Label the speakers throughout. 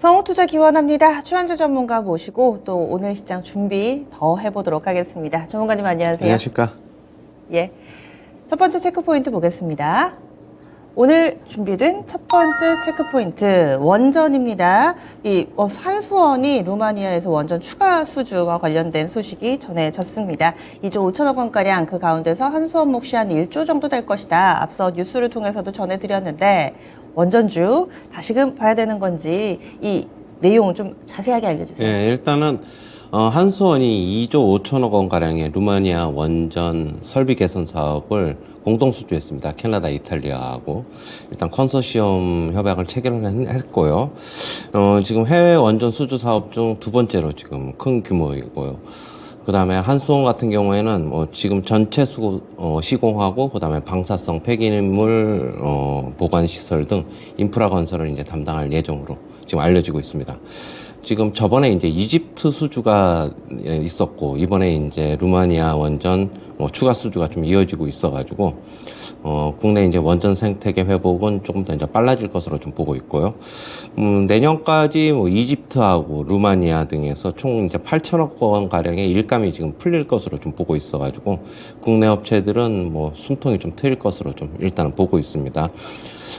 Speaker 1: 성우투자 기원합니다. 최현주 전문가 모시고 또 오늘 시장 준비 더 해보도록 하겠습니다. 전문가님 안녕하세요.
Speaker 2: 안녕하십니까.
Speaker 1: 예, 첫 번째 체크포인트 보겠습니다. 오늘 준비된 첫 번째 체크포인트 원전입니다. 이 한수원이 루마니아에서 원전 추가 수주와 관련된 소식이 전해졌습니다. 2조 5천억 원가량, 그 가운데서 한수원 몫이 한 1조 정도 될 것이다. 앞서 뉴스를 통해서도 전해드렸는데 원전주 다시금 봐야 되는 건지 이 내용 좀 자세하게 알려주세요.
Speaker 2: 예, 일단은 한수원이 2조 5천억 원가량의 루마니아 원전 설비 개선 사업을 공동 수주했습니다. 캐나다, 이탈리아하고 일단 컨소시엄 협약을 체결을 했고요. 지금 해외 원전 수주 사업 중 두 번째로 지금 큰 규모이고요. 그 다음에 한수원 같은 경우에는 지금 전체 시공하고 그 다음에 방사성 폐기물 보관 시설 등 인프라 건설을 이제 담당할 예정으로 지금 알려지고 있습니다. 지금 저번에 이제 이집트 수주가 있었고 이번에 이제 루마니아 원전 추가 수주가 좀 이어지고 있어가지고 국내 이제 원전 생태계 회복은 조금 더 이제 빨라질 것으로 좀 보고 있고요. 내년까지 이집트하고 루마니아 등에서 총 이제 8천억 원 가량의 일감이 지금 풀릴 것으로 좀 보고 있어가지고 국내 업체들은 숨통이 좀 트일 것으로 좀 일단은 보고 있습니다.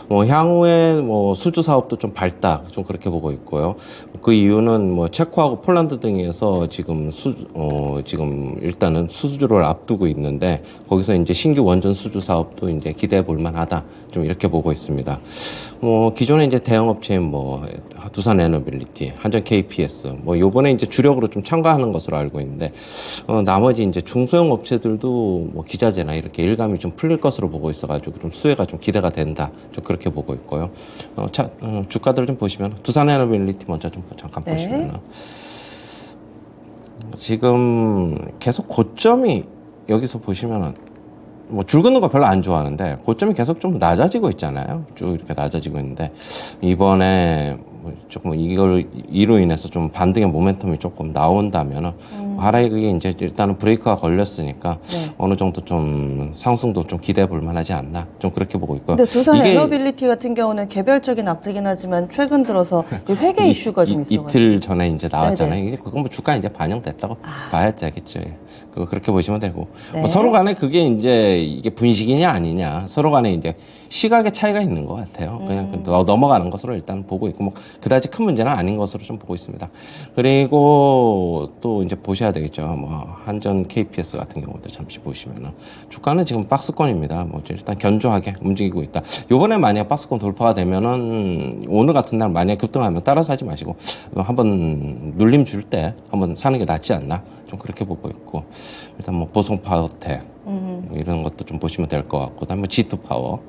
Speaker 2: 향후에 수주 사업도 좀 밝다, 좀 그렇게 보고 있고요. 그 이유는 체코하고 폴란드 등에서 지금 지금 일단은 수주를 앞두고 있는데 거기서 이제 신규 원전 수주 사업도 이제 기대해 볼 만하다, 좀 이렇게 보고 있습니다. 기존에 이제 대형 업체인 두산 에너빌리티, 한전 KPS, 요번에 이제 주력으로 좀 참가하는 것으로 알고 있는데, 나머지 이제 중소형 업체들도 기자재나 이렇게 일감이 좀 풀릴 것으로 보고 있어가지고 좀 수혜가 좀 기대가 된다, 좀 그렇게 보고 있고요. 주가들을 좀 보시면, 두산 에너빌리티 먼저 좀 잠깐 보시면은, 지금 계속 고점이 여기서 보시면은, 줄 긋는 거 별로 안 좋아하는데 고점이 계속 좀 낮아지고 있잖아요. 쭉 이렇게 낮아지고 있는데 이번에 조금 이로 인해서 좀 반등의 모멘텀이 조금 나온다면은 하락이 이제 일단은 브레이크가 걸렸으니까 어느 정도 좀 상승도 좀 기대해 볼 만하지 않나, 좀 그렇게 보고 있고요.
Speaker 1: 근데 두산 에너빌리티 같은 경우는 개별적인 악재긴 하지만 최근 들어서 회계 이슈가 좀 있어요.
Speaker 2: 이틀 전에 이제 나왔잖아요. 이제 그건 주가에 이제 반영됐다고 봐야 되겠죠. 그렇게 보시면 되고, 서로 간에 그게 이제 이게 분식이냐 아니냐, 서로 간에 이제 시각의 차이가 있는 것 같아요. 그냥 넘어가는 것으로 일단 보고 있고, 그다지 큰 문제는 아닌 것으로 좀 보고 있습니다. 그리고 또 이제 보셔야 되겠죠. 한전 KPS 같은 경우도 잠시 보시면은 주가는 지금 박스권입니다. 일단 견조하게 움직이고 있다. 요번에 만약 박스권 돌파가 되면은 오늘 같은 날 만약 급등하면 따라서 하지 마시고 한번 눌림 줄 때 한번 사는 게 낫지 않나, 좀 그렇게 보고 있고, 일단 보성 파워텍 이런 것도 좀 보시면 될 것 같고, 그다음에 G2 파워,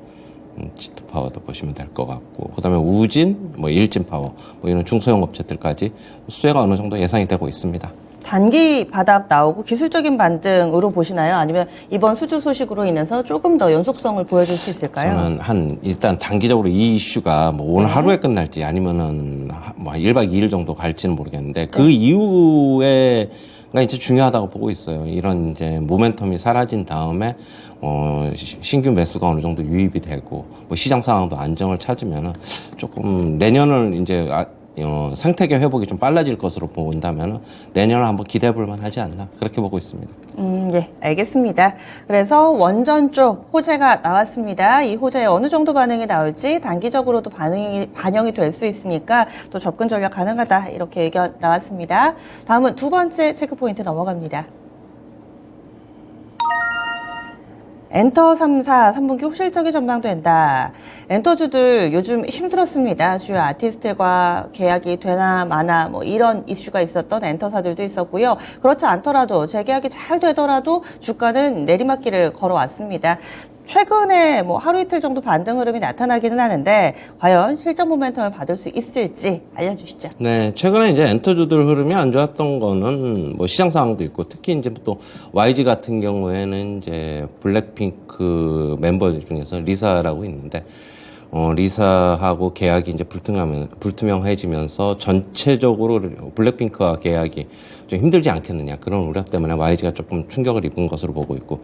Speaker 2: G2 파워도 보시면 될 것 같고, 그다음에 우진, 일진 파워, 이런 중소형 업체들까지 수혜가 어느 정도 예상이 되고 있습니다.
Speaker 1: 단기 바닥 나오고 기술적인 반등으로 보시나요? 아니면 이번 수주 소식으로 인해서 조금 더 연속성을 보여줄 수 있을까요?
Speaker 2: 저는 일단 단기적으로 이 이슈가 오늘 하루에 끝날지 아니면은 1박 2일 정도 갈지는 모르겠는데 그 이후에 가 이제 중요하다고 보고 있어요. 이런 이제 모멘텀이 사라진 다음에 신규 매수가 어느 정도 유입이 되고 시장 상황도 안정을 찾으면은 조금 내년을 이제 생태계 회복이 좀 빨라질 것으로 본다면은 내년을 한번 기대해 볼 만하지 않나, 그렇게 보고 있습니다.
Speaker 1: 예, 알겠습니다. 그래서 원전 쪽 호재가 나왔습니다. 이 호재에 어느 정도 반응이 나올지 단기적으로도 반영이 될 수 있으니까 또 접근 전략 가능하다, 이렇게 얘기가 나왔습니다. 다음은 두 번째 체크포인트 넘어갑니다. 엔터 3사 3분기 호실적이 전망된다. 엔터주들 요즘 힘들었습니다. 주요 아티스트들과 계약이 되나 마나 이런 이슈가 있었던 엔터사들도 있었고요. 그렇지 않더라도 재계약이 잘 되더라도 주가는 내리막길을 걸어왔습니다. 최근에 하루 이틀 정도 반등 흐름이 나타나기는 하는데 과연 실적 모멘텀을 받을 수 있을지 알려주시죠.
Speaker 2: 네, 최근에 이제 엔터주들 흐름이 안 좋았던 거는 시장 상황도 있고, 특히 이제 또 YG 같은 경우에는 이제 블랙핑크 멤버 중에서 리사라고 있는데 리사하고 계약이 이제 불투명해지면서 전체적으로 블랙핑크와 계약이 좀 힘들지 않겠느냐, 그런 우려 때문에 YG가 조금 충격을 입은 것으로 보고 있고,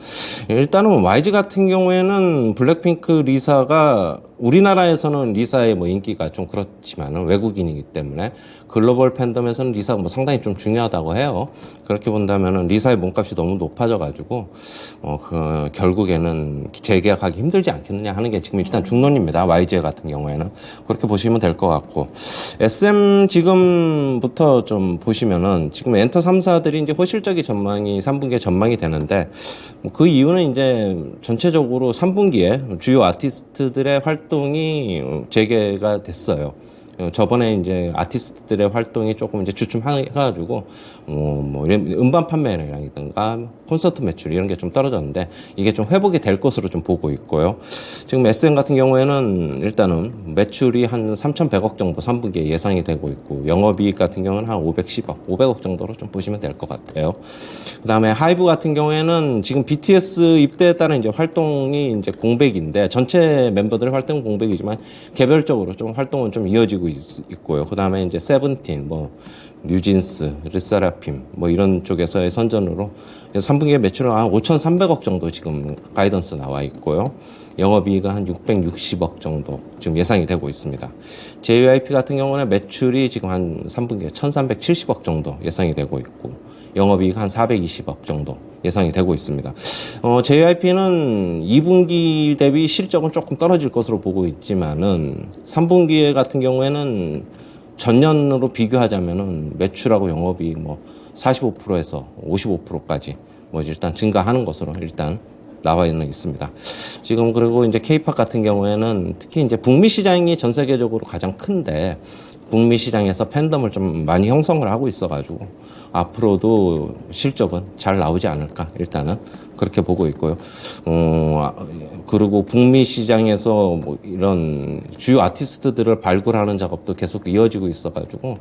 Speaker 2: 일단은 YG 같은 경우에는 블랙핑크 리사가 우리나라에서는 리사의 뭐 인기가 좀 그렇지만은 외국인이기 때문에 글로벌 팬덤에서는 리사가 뭐 상당히 좀 중요하다고 해요. 그렇게 본다면은 리사의 몸값이 너무 높아져가지고 결국에는 재계약하기 힘들지 않겠느냐 하는 게 지금 일단 중론입니다. YG 같은 경우에는 그렇게 보시면 될 것 같고, SM 지금부터 좀 보시면은 지금 엔터 3사들이 이제 호실적인 전망이 3분기에 전망이 되는데, 그 이유는 이제 전체적으로 3분기에 주요 아티스트들의 활동이 재개가 됐어요. 저번에 이제 아티스트들의 활동이 조금 이제 주춤해가지고 뭐 이런 음반 판매량이든가 콘서트 매출 이런 게 좀 떨어졌는데, 이게 좀 회복이 될 것으로 좀 보고 있고요. 지금 SM 같은 경우에는 일단은 매출이 한 3,100억 정도 3분기에 예상이 되고 있고, 영업이익 같은 경우는 한 510억, 500억 정도로 좀 보시면 될 것 같아요. 그다음에 하이브 같은 경우에는 지금 BTS 입대에 따른 이제 활동이 이제 공백인데, 전체 멤버들의 활동은 공백이지만 개별적으로 좀 활동은 좀 이어지고 있고요. 그다음에 이제 세븐틴, 뭐 뉴진스, 르세라핌 뭐 이런 쪽에서의 선전으로 3분기에 매출은 한 5,300억 정도 지금 가이던스 나와 있고요. 영업이익은 한 660억 정도 지금 예상이 되고 있습니다. JYP 같은 경우는 매출이 지금 한 3분기에 1,370억 정도 예상이 되고 있고, 영업이익 한 420억 정도 예상이 되고 있습니다. JYP는 2분기 대비 실적은 조금 떨어질 것으로 보고 있지만은 3분기 같은 경우에는 전년으로 비교하자면은 매출하고 영업이익 뭐 45%에서 55%까지 뭐 일단 증가하는 것으로 일단 나와 있습니다. 지금 그리고 이제 K-팝 같은 경우에는 특히 이제 북미 시장이 전 세계적으로 가장 큰데, 북미 시장에서 팬덤을 좀 많이 형성을 하고 있어가지고 앞으로도 실적은 잘 나오지 않을까 일단은 그렇게 보고 있고요. 그리고 북미 시장에서 뭐 이런 주요 아티스트들을 발굴하는 작업도 계속 이어지고 있어가지고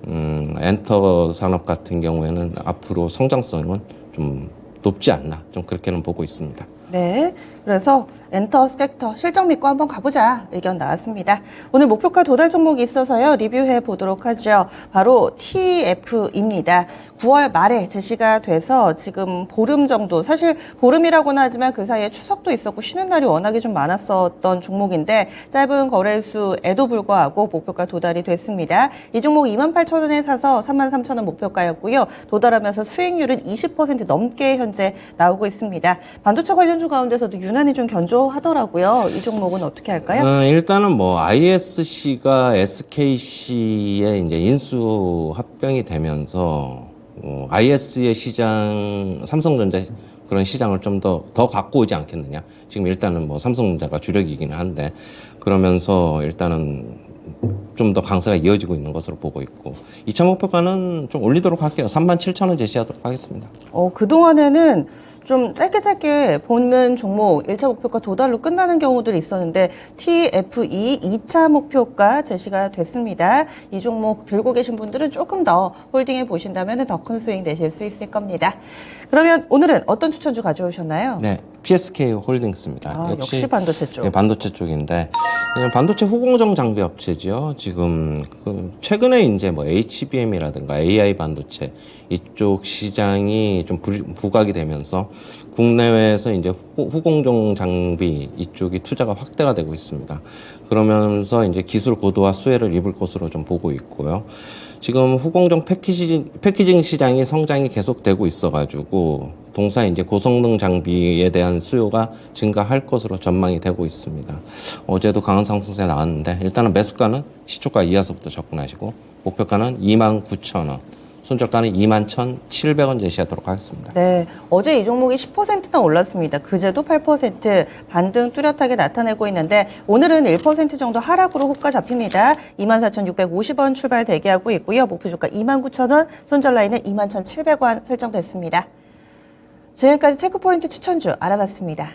Speaker 2: 엔터 산업 같은 경우에는 앞으로 성장성은 좀 높지 않나, 좀 그렇게는 보고 있습니다.
Speaker 1: 네, 그래서 엔터 섹터 실적 믿고 한번 가보자 의견 나왔습니다. 오늘 목표가 도달 종목이 있어서요, 리뷰해 보도록 하죠. 바로 TF입니다. 9월 말에 제시가 돼서 지금 보름 정도, 사실 보름이라고는 하지만 그 사이에 추석도 있었고 쉬는 날이 워낙에 좀 많았었던 종목인데, 짧은 거래수에도 불구하고 목표가 도달이 됐습니다. 이 종목 28,000원에 사서 33,000원 목표가였고요. 도달하면서 수익률은 20% 넘게 현재 나오고 있습니다. 반도체 관련주 가운데서도 유난히 좀 견조하더라고요. 이 종목은 어떻게 할까요?
Speaker 2: 일단은 뭐 ISC가 SKC의 이제 인수 합병이 되면서 IS의 시장, 삼성전자 그런 시장을 좀 더 갖고 오지 않겠느냐. 지금 일단은 뭐 삼성전자가 주력이기는 한데, 그러면서 일단은 좀 더 강세가 이어지고 있는 것으로 보고 있고, 2차 목표가는 좀 올리도록 할게요. 37,000원 제시하도록 하겠습니다.
Speaker 1: 그동안에는 좀 짧게 보는 종목 1차 목표가 도달로 끝나는 경우들이 있었는데, TFE 2차 목표가 제시가 됐습니다. 이 종목 들고 계신 분들은 조금 더 홀딩해 보신다면 더 큰 수익 내실 수 있을 겁니다. 그러면 오늘은 어떤 추천주 가져오셨나요?
Speaker 2: 네, PSK 홀딩스입니다.
Speaker 1: 역시 반도체 쪽.
Speaker 2: 네, 반도체 쪽인데, 그냥 반도체 후공정 장비 업체죠. 지금 최근에 이제 뭐 HBM이라든가 AI 반도체 이쪽 시장이 좀 부각이 되면서 국내외에서 이제 후공정 장비 이쪽이 투자가 확대가 되고 있습니다. 그러면서 이제 기술 고도화 수혜를 입을 것으로 좀 보고 있고요. 지금 후공정 패키징 시장이 성장이 계속되고 있어가지고 동사 이제 고성능 장비에 대한 수요가 증가할 것으로 전망이 되고 있습니다. 어제도 강한 상승세 나왔는데, 일단은 매수가는 시초가 이하서부터 접근하시고, 목표가는 29,000원. 손절가는 21,700원 제시하도록 하겠습니다.
Speaker 1: 네, 어제 이 종목이 10%나 올랐습니다. 그제도 8% 반등 뚜렷하게 나타내고 있는데, 오늘은 1% 정도 하락으로 호가 잡힙니다. 24,650원 출발 대기하고 있고요. 목표 주가 29,000원, 손절 라인은 21,700원 설정됐습니다. 지금까지 체크포인트 추천주 알아봤습니다.